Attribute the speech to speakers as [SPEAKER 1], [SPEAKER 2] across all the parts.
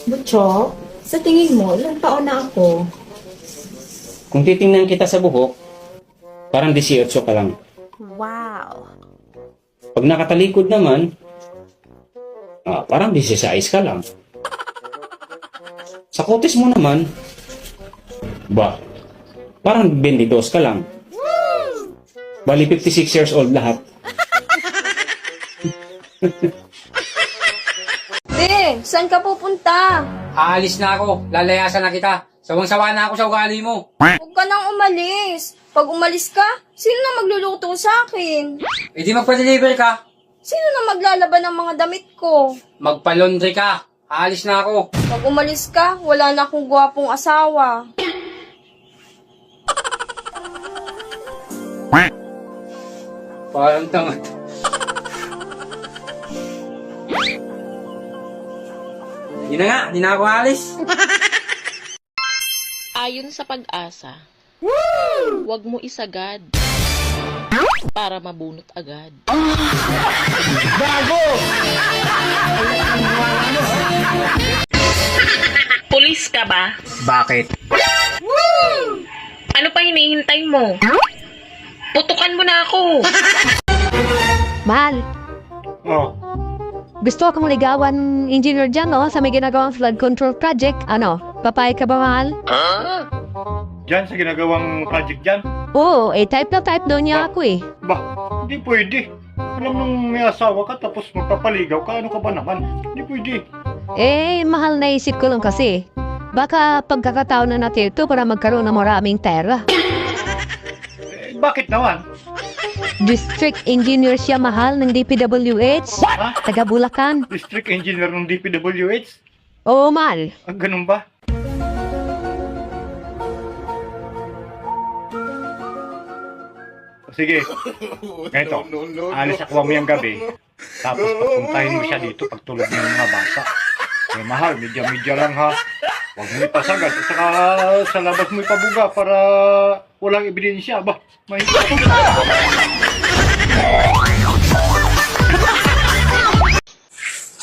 [SPEAKER 1] Butcho, sa tingin mo, ilang taon na ako?
[SPEAKER 2] Kung titingnan kita sa buhok, parang 18 ka lang.
[SPEAKER 3] Wow.
[SPEAKER 2] Pag nakatalikod naman, parang 16 ka lang. Sa kutis mo naman, parang 22 ka lang. Bali 56 years old lahat.
[SPEAKER 3] Saan ka pupunta?
[SPEAKER 4] Aalis na ako. Lalayasan na kita. Sawang-sawa na ako sa ugali mo.
[SPEAKER 3] Huwag ka nang umalis. Pag umalis ka, sino na magluluto sa akin?
[SPEAKER 4] E di magpa-deliver ka.
[SPEAKER 3] Sino na maglalaban ng mga damit ko?
[SPEAKER 4] Magpa-laundry ka. Aalis na ako.
[SPEAKER 3] Pag umalis ka, wala na akong gwapong asawa.
[SPEAKER 4] Parang tanga. Yun na nga, hindi na ako aalis.
[SPEAKER 5] Ayon sa pag-asa, huwag mo isagad para mabunot agad. Pulis ka ba?
[SPEAKER 4] Bakit?
[SPEAKER 5] Ano pa hinihintay mo? Putukan mo na ako.
[SPEAKER 6] Mahal,
[SPEAKER 2] Oh,
[SPEAKER 6] gusto akong ligawan engineer dyan, no? Sa may ginagawang flood control project. Ano, papayag ka ba, mahal?
[SPEAKER 7] Diyan sa ginagawang project dyan?
[SPEAKER 6] Oo, type na type daw niya ako eh.
[SPEAKER 7] Bah, hindi pwede. Alam nung may asawa ka tapos magpapaligaw ka, ano ka ba naman? Hindi pwede.
[SPEAKER 6] Mahal na isip ko lang kasi. Baka pagkakataon na natin ito para magkaroon ng maraming pera.
[SPEAKER 7] Bakit naman?
[SPEAKER 6] District engineer siya, mahal, ng DPWH.
[SPEAKER 7] Ha?
[SPEAKER 6] Taga Bulacan.
[SPEAKER 7] District engineer ng DPWH?
[SPEAKER 6] Oo, mahal.
[SPEAKER 7] Ganun ba? Sige, ganito, alis ako mamayang gabi, tapos papuntahin mo siya dito pagtulog ng mga bata. Mahal, medya-medya lang ha. Huwag mo ipasagad, at saka sa labas mo ipabuga para walang ebidensya. Mahirap.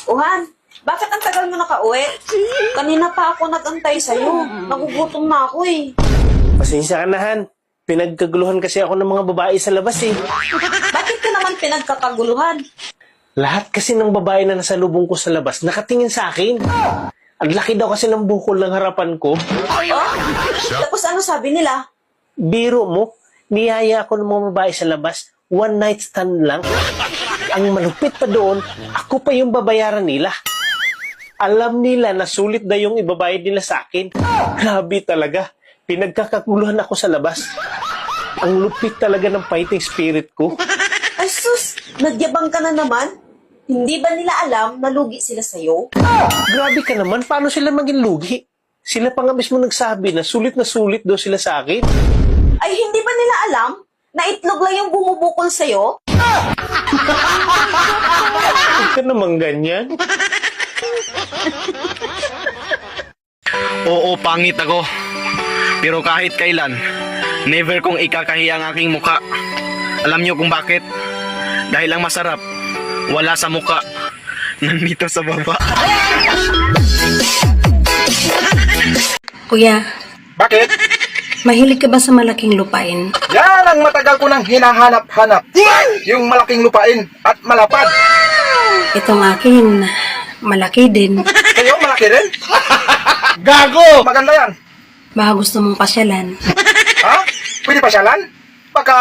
[SPEAKER 8] Uhan, bakit ang tagal mo nakauwi? Kanina pa ako nagantay sa'yo. Nagugutom na ako eh.
[SPEAKER 9] Pasensya ka na, Han. Pinagkaguluhan kasi ako ng mga babae sa labas eh.
[SPEAKER 8] Bakit ka naman pinagkakaguluhan?
[SPEAKER 9] Lahat kasi ng babae na nasa lubong ko sa labas nakatingin sa akin. Ang laki daw kasi ng bukol ng harapan ko.
[SPEAKER 8] Oh? Tapos ano sabi nila?
[SPEAKER 9] Biro mo, niyaya ako ng mga babae sa labas, one night stand lang. Ang malupit pa doon, ako pa yung babayaran nila. Alam nila na sulit na yung ibabayad nila sa akin. Grabe talaga. Pinagkakaguluhan ako sa labas. Ang lupit talaga ng fighting spirit ko.
[SPEAKER 8] Ay sus, nagyabang ka na naman. Hindi ba nila alam na lugi sila sa'yo?
[SPEAKER 9] Grabe ka naman, paano sila maging lugi? Sila pa nga mismo nagsabi na sulit daw sila sa akin.
[SPEAKER 8] Ay hindi ba nila alam na itlog lang yung bumubukol sa'yo?
[SPEAKER 9] Huwag ka naman ganyan.
[SPEAKER 10] Oo, pangit ako. Pero kahit kailan, never kong ikakahiya ang aking muka. Alam niyo kung bakit? Dahil ang masarap, wala sa muka, nandito sa baba.
[SPEAKER 11] Kuya,
[SPEAKER 10] Bakit?
[SPEAKER 11] mahilig ka ba sa malaking lupain?
[SPEAKER 10] Yan ang matagal ko nang hinahanap-hanap. Yung malaking lupain at malapad.
[SPEAKER 11] Itong akin, malaki din.
[SPEAKER 10] Kayo malaki rin? Gago! Maganda yan.
[SPEAKER 11] Baka gusto mong pasyalan.
[SPEAKER 10] Ha? Pwede pa siyalan? Baka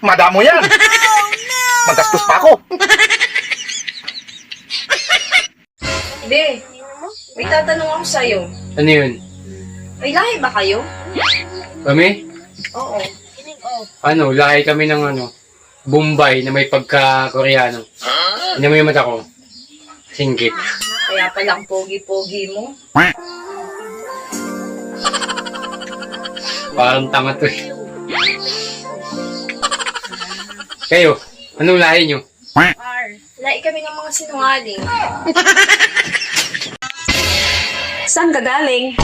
[SPEAKER 10] madamo yan. Magastos pa ako.
[SPEAKER 3] Be, may tatanong ako sa'yo.
[SPEAKER 4] Ano yun?
[SPEAKER 3] May lahi ba kayo?
[SPEAKER 4] Kami?
[SPEAKER 3] Oo.
[SPEAKER 4] Ano, lahi kami ng Bombay na may pagka-Koreano. Ano mo yung mata ko? Singkit.
[SPEAKER 3] Kaya palang pogi-pogi mo.
[SPEAKER 4] Parang tanga to eh. Kayo, anong lahi nyo?
[SPEAKER 3] Lahi kami ng mga sinungaling.
[SPEAKER 8] Saan ka galing?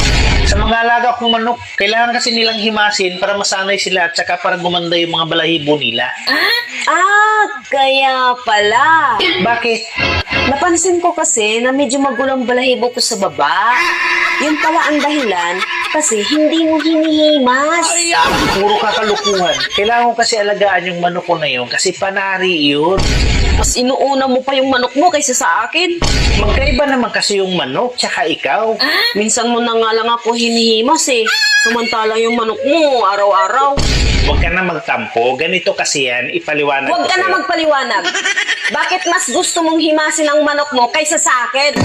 [SPEAKER 9] Sa mga alaga kong manok, kailangan kasi nilang himasin para masanay sila at saka para gumanda yung mga balahibo nila.
[SPEAKER 8] Ah, kaya pala.
[SPEAKER 9] Bakit?
[SPEAKER 8] Napansin ko kasi na medyo magulang balahibo ko sa baba. Yun pala ang dahilan kasi hindi mo hinihimas.
[SPEAKER 9] Puro kakalukuhan. Kailangan ko kasi alagaan yung manok ko na yun kasi panari yun.
[SPEAKER 8] Mas inuuna mo pa yung manok mo kaysa sa akin.
[SPEAKER 9] Magkaiba naman kasi yung manok tsaka ikaw.
[SPEAKER 8] Minsan mo na nga lang ako hinihimas eh. Samantalang yung manok mo, araw-araw.
[SPEAKER 9] Huwag ka na magtampo. Ganito kasi yan. Ipaliwanag
[SPEAKER 8] Huwag
[SPEAKER 9] ko
[SPEAKER 8] ka na
[SPEAKER 9] sa'yo.
[SPEAKER 8] magpaliwanag. Bakit mas gusto mong himasin ang manok mo kaysa sa akin?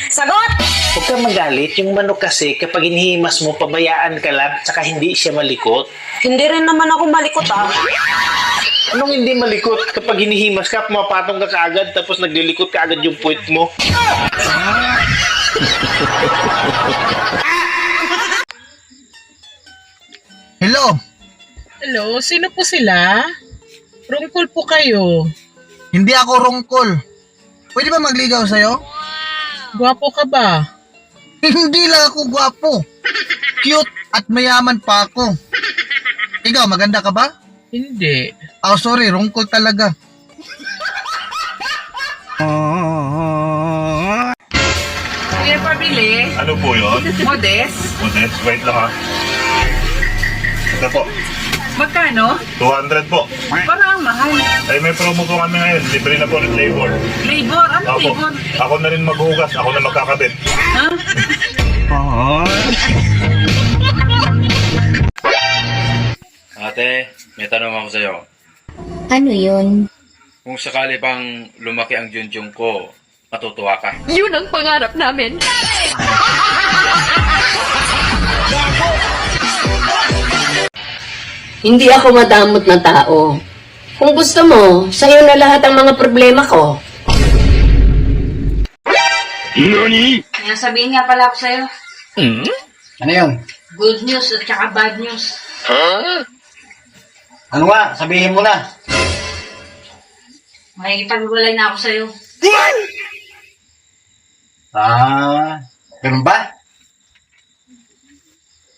[SPEAKER 8] Sagot!
[SPEAKER 9] Huwag ka magalit. Yung manok kasi kapag hinihimas mo, pabayaan ka lang tsaka hindi siya malikot.
[SPEAKER 8] Hindi rin naman ako malikot ah.
[SPEAKER 9] Anong hindi malikot? Kapag hinihimas ka, pumapatong ka kaagad tapos naglilikot ka agad yung puwet mo.
[SPEAKER 10] Hello?
[SPEAKER 5] Hello, sino po sila? Rungkol po kayo.
[SPEAKER 10] Hindi ako rungkol. Pwede ba magligaw sa'yo?
[SPEAKER 5] Gwapo ka ba?
[SPEAKER 10] Hindi lang ako gwapo. Cute at mayaman pa ako. Ikaw, maganda ka ba?
[SPEAKER 5] Hindi.
[SPEAKER 10] Oh, sorry, rungkol talaga.
[SPEAKER 5] Kuya pabili?
[SPEAKER 7] Ano po yun?
[SPEAKER 5] Modest?
[SPEAKER 7] Modest, wait lang ha. Ito po,
[SPEAKER 5] Magkano?
[SPEAKER 7] 200 po.
[SPEAKER 5] Parang mahal.
[SPEAKER 7] Ay, may promo po kami ngayon. Libre na po ng labor.
[SPEAKER 5] Labor? Ano
[SPEAKER 7] Ako,
[SPEAKER 5] labor?
[SPEAKER 7] ako na rin maghugas. Ako na magkakabit.
[SPEAKER 5] Ha?
[SPEAKER 12] Ate, may tanong ako sa'yo.
[SPEAKER 3] Ano yun?
[SPEAKER 12] Kung sakali pang lumaki ang junjung ko, matutuwa ka.
[SPEAKER 6] Yun ang pangarap namin.
[SPEAKER 5] Hindi ako madamot na tao. Kung gusto mo, sa'yo na lahat ang mga problema ko.
[SPEAKER 3] Kaya sabihin nga pala ako sa'yo.
[SPEAKER 10] Ano yun?
[SPEAKER 3] Good news at saka bad news.
[SPEAKER 10] Ano nga? Sabihin mo na.
[SPEAKER 3] Makikipag-walay na ako sa'yo.
[SPEAKER 10] Ganun ba?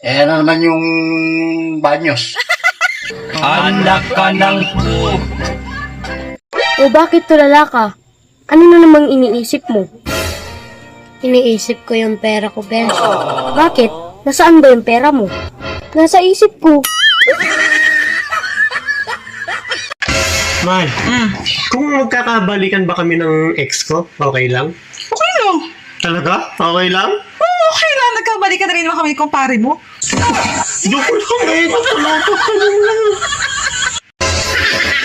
[SPEAKER 10] Ano naman yung banyos?
[SPEAKER 2] Anak ka ng
[SPEAKER 3] O bakit tulala ka? Ano na namang iniisip mo? Iniisip ko yung pera ko, Benz. Bakit? Nasaan ba yung pera mo? Nasa isip ko.
[SPEAKER 9] Mahal, kung magkakabalikan ba kami ng ex ko, okay lang?
[SPEAKER 5] Okay lang.
[SPEAKER 9] Talaga? Okay lang?
[SPEAKER 5] Okay lang. Nagkabalikan na rin naman kami ni kumpare mo.
[SPEAKER 9] Joke lang eh.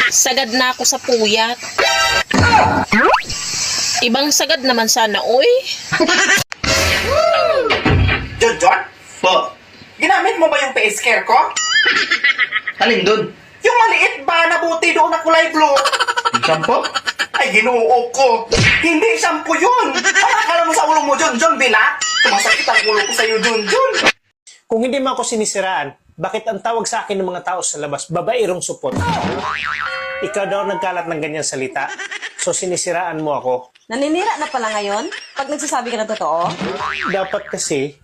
[SPEAKER 5] Sagad na ako sa puyat. Ibang sagad naman sana, oy.
[SPEAKER 10] John? Po? Ginamit mo ba yung face care ko? Alin dun? Yung maliit ba na buti doon na kulay blue? Yung shampoo? Ay, ginoo ko. Hindi shampoo yun. Ano akala mo sa ulo mo, John Binat? Tumasakit ang ulo ko sa'yo, John.
[SPEAKER 9] Kung hindi man ako sinisiraan, bakit ang tawag sa akin ng mga tao sa labas, babairong supot? Ikaw daw nagkalat ng ganyang salita, so sinisiraan mo ako.
[SPEAKER 8] Naninira na pala ngayon? Pag nagsasabi ka ng totoo?
[SPEAKER 9] Dapat kasi,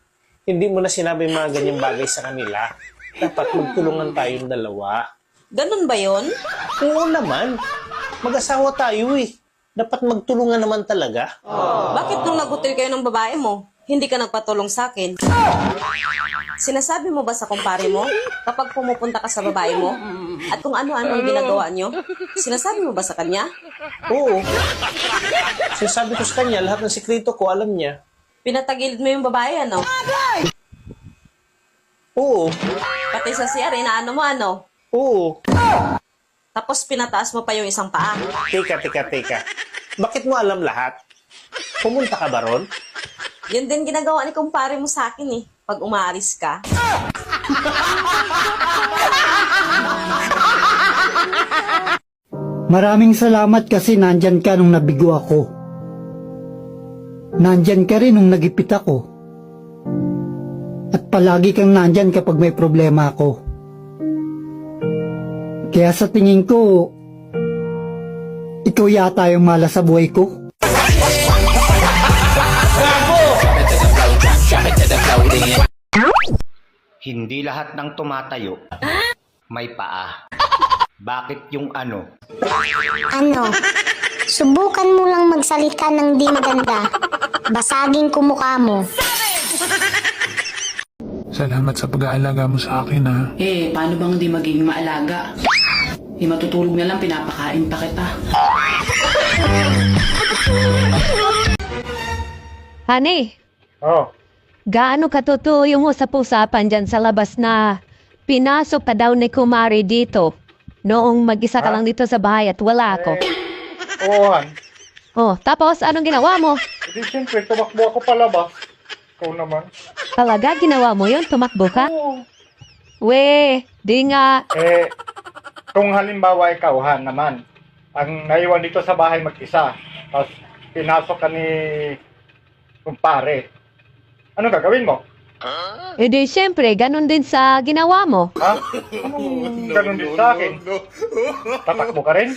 [SPEAKER 9] hindi mo na sinabi mga ganyang bagay sa kanila. Dapat magtulungan tayong dalawa.
[SPEAKER 8] Ganun ba yun?
[SPEAKER 9] Oo naman. Mag-asawa tayo eh. Dapat magtulungan naman talaga.
[SPEAKER 8] Bakit nung nagutil kayo ng babae mo, hindi ka nagpatulong sa akin? Sinasabi mo ba sa kumpare mo kapag pumupunta ka sa babae mo? At kung ano-ano ang ginagawa nyo? Sinasabi mo ba sa kanya?
[SPEAKER 9] Oo. Sinasabi ko sa kanya, lahat ng sikreto ko, alam niya.
[SPEAKER 8] Pinatagilid mo yung babae, ano?
[SPEAKER 9] Oo.
[SPEAKER 8] Pati sa CR, inaano mo, ano?
[SPEAKER 9] Oo.
[SPEAKER 8] Tapos pinataas mo pa yung isang paa.
[SPEAKER 9] Teka. Bakit mo alam lahat? Pumunta ka ba ron?
[SPEAKER 8] Yun din ginagawa ni kumpare mo sa akin eh. Pag umaalis ka.
[SPEAKER 13] Maraming salamat kasi nandyan ka nung nabigo ako. Nandyan ka rin nung nagipit ako. At palagi kang nandyan kapag may problema ako. Kaya sa tingin ko, ikaw yata yung malas sa buhay ko.
[SPEAKER 9] Hindi lahat ng tumatayo may paa. Bakit yung ano?
[SPEAKER 3] Ano? Subukan mo lang magsalita ng di maganda. Basagin ko mukha mo.
[SPEAKER 14] Salamat sa pag-aalaga mo sa akin, ha.
[SPEAKER 15] Paano bang di magiging maalaga? Matutulog na lang, pinapakain pa kita.
[SPEAKER 6] Honey,
[SPEAKER 7] Oh,
[SPEAKER 6] gaano katotoo yung usapan dyan sa labas na pinasok ka daw ni Kumari dito noong mag-isa ka lang dito sa bahay at wala ako?
[SPEAKER 7] oo, Han.
[SPEAKER 6] Oh, tapos anong ginawa mo?
[SPEAKER 7] Hindi, siyempre, tumakbo ako palabas. Ikaw naman.
[SPEAKER 6] Talaga ginawa mo yun? Tumakbo ka? We, di nga.
[SPEAKER 7] Kung halimbawa ikaw, Han, naman, ang naiwan dito sa bahay mag-isa, tapos pinasok ka ni kumpare, ano gagawin mo?
[SPEAKER 6] Di syempre, ganun din sa ginawa mo.
[SPEAKER 7] Ha? Anong ganun din sa akin? Tatakbo ka rin?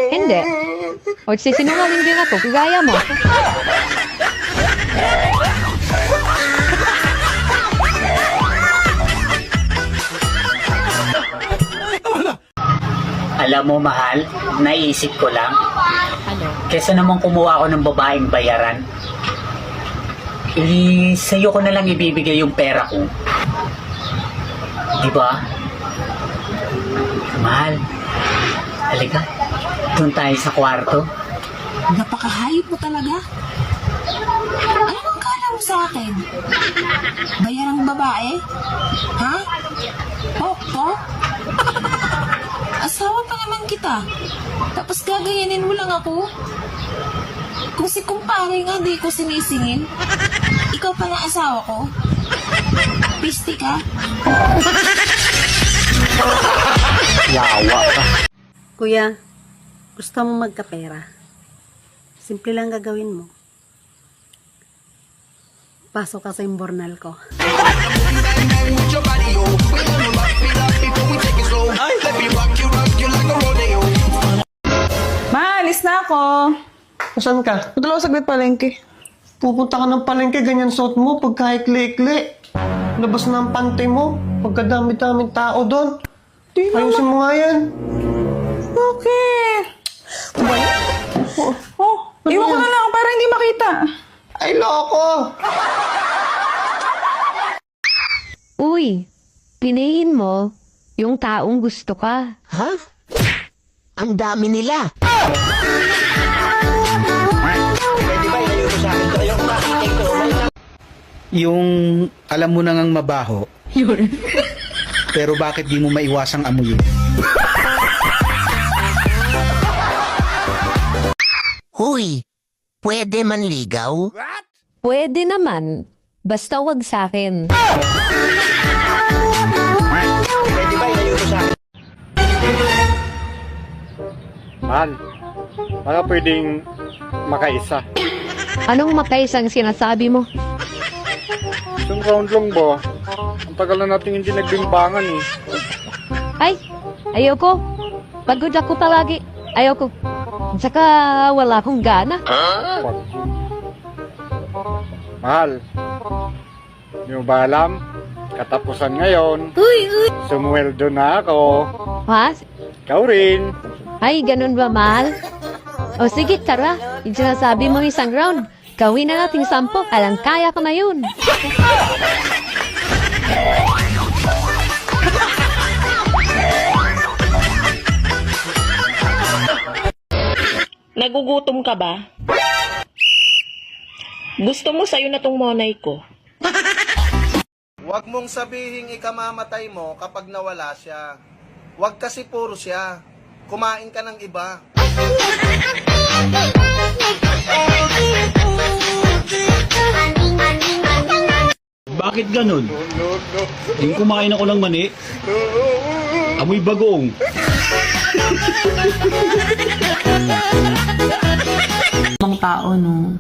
[SPEAKER 6] Hindi. O sisinungaling din ako, kagaya mo.
[SPEAKER 9] Alam mo, mahal, naisip ko lang. Kesa naman kumuha ako ng babaeng bayaran, sa'yo ko na lang ibibigay yung pera ko. Diba? Mahal, halika, doon tayo sa kwarto.
[SPEAKER 1] Napakahayop mo talaga. Ano ang kala mo sa akin? Bayarang babae? Ha? Pok? Asawa pa naman kita. Tapos gagayanin mo lang ako? Kung si kumpare nga di ko sinisingin, ikaw pa na asawa ko? Pisti ka?
[SPEAKER 9] Yawa ka.
[SPEAKER 11] Kuya, gusto mo magkapera? Simple lang gagawin mo. Pasok ka sa imbornal ko.
[SPEAKER 16] Maalis na ako.
[SPEAKER 9] Saan ka?
[SPEAKER 16] Dalawa saglit palengke.
[SPEAKER 9] Pupunta ka ng palengke, ganyan suot mo, pagka-ikli-ikli. Labas na ang pante mo, pagkadami-daming tao doon. Ayusin mo nga yan.
[SPEAKER 16] Bakit? Iwan ko na lang para hindi makita.
[SPEAKER 9] Ay, loko!
[SPEAKER 6] Uy, piliin mo yung taong gusto ka.
[SPEAKER 9] Ha? Ang dami nila.
[SPEAKER 17] Yung alam mo na ngang mabaho, pero bakit di mo maiwasang amuyin?
[SPEAKER 9] Huy, pwede manligaw?
[SPEAKER 6] Pwede naman, basta wag sa akin.
[SPEAKER 7] Man, baka pwedeng makaisa.
[SPEAKER 6] Anong makaisang sinasabi mo?
[SPEAKER 7] Isang round lang ba? Ang tagal na natin hindi nagbimbangan eh.
[SPEAKER 6] Ay, ayoko. Pagod ako palagi. Ayoko. Saka wala akong gana.
[SPEAKER 7] Mahal, hindi mo ba alam? Katapusan ngayon. Sumweldo na ako.
[SPEAKER 6] Ha?
[SPEAKER 7] Ikaw rin.
[SPEAKER 6] Ay, ganun ba, mahal? O sige, tara. Yung sinasabi mo isang round. Gawin na natin 10. Alang kaya ko na yun.
[SPEAKER 18] Nagugutom ka ba? Gusto mo sa'yo na tong monay ko?
[SPEAKER 10] Huwag mong sabihing ikamamatay mo kapag nawala siya. Huwag kasi puro siya. Kumain ka ng iba.
[SPEAKER 19] Bakit ganun? Yung kumain ako ng mani, amoy bagong.
[SPEAKER 16] Mga tao, no?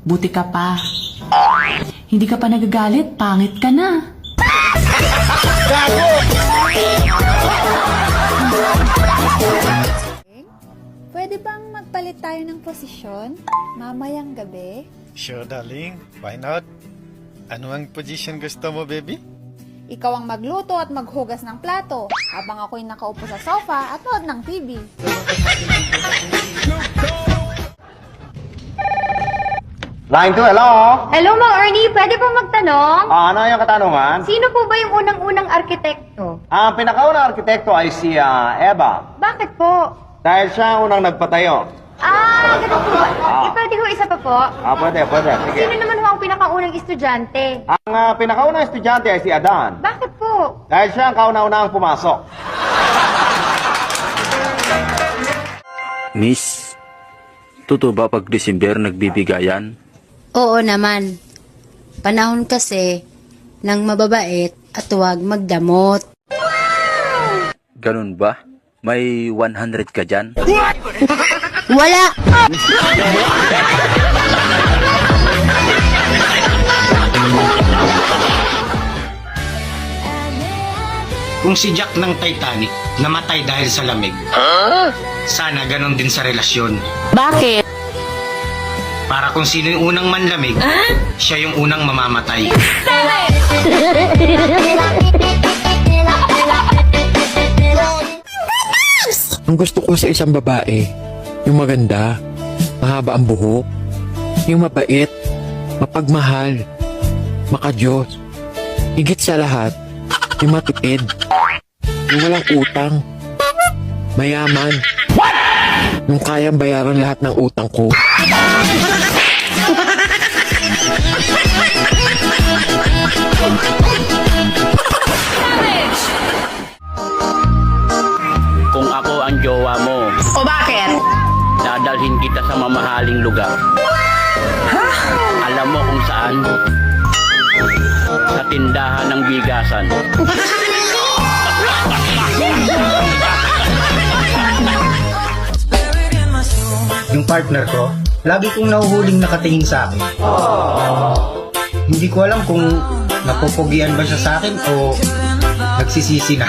[SPEAKER 16] Buti ka pa. Hindi ka pa nagagalit, pangit ka na.
[SPEAKER 20] Pwede bang magpalit tayo ng posisyon mamayang gabi?
[SPEAKER 21] Sure, darling. Why not? Ano ang position gusto mo, baby?
[SPEAKER 20] Ikaw ang magluto at maghugas ng plato, habang ako'y nakaupo sa sofa at nood ng TV.
[SPEAKER 21] Line 2, hello?
[SPEAKER 3] Hello, Mang Ernie. Pwede po magtanong?
[SPEAKER 21] Ano yung katanungan?
[SPEAKER 3] Sino po ba yung unang-unang arkitekto?
[SPEAKER 21] Ang pinakaunang arkitekto ay si Eva.
[SPEAKER 3] Bakit po?
[SPEAKER 21] Dahil siya ang unang nagpatayo.
[SPEAKER 3] Ganun po ba? Pwede ho isa pa po?
[SPEAKER 21] Pwede. Sige.
[SPEAKER 3] Sino naman ho ang pinakaunang estudyante?
[SPEAKER 21] Ang pinakaunang estudyante ay si Adan.
[SPEAKER 3] Bakit po?
[SPEAKER 21] Dahil siya ang kauna-unahang pumasok.
[SPEAKER 22] Miss, totoo ba pag December nagbibigayan?
[SPEAKER 23] Oo naman. Panahon kasi ng mababait at huwag magdamot.
[SPEAKER 22] Ganun ba? May 100 ka dyan?
[SPEAKER 23] Wala!
[SPEAKER 9] Kung si Jack ng Titanic namatay dahil sa lamig, sana ganon din sa relasyon.
[SPEAKER 23] Bakit?
[SPEAKER 9] Para kung sino yung unang manlamig, siya yung unang mamamatay.
[SPEAKER 24] Ang gusto ko sa isang babae, yung maganda, mahaba ang buhok, yung mabait, mapagmahal, makadiyos. Higit sa lahat, yung matipid, yung walang utang, mayaman, yung kayang bayaran lahat ng utang ko.
[SPEAKER 22] Kung ako ang jowa mo,
[SPEAKER 15] O bakit?
[SPEAKER 22] dadalhin kita sa mamahaling lugar. Alam mo kung saan? Sa tindahan ng bigasan.
[SPEAKER 9] Yung partner ko, lagi kong nahuhuling nakatingin sa akin. Hindi ko alam kung napupugian ba siya sa akin o nagsisisi na.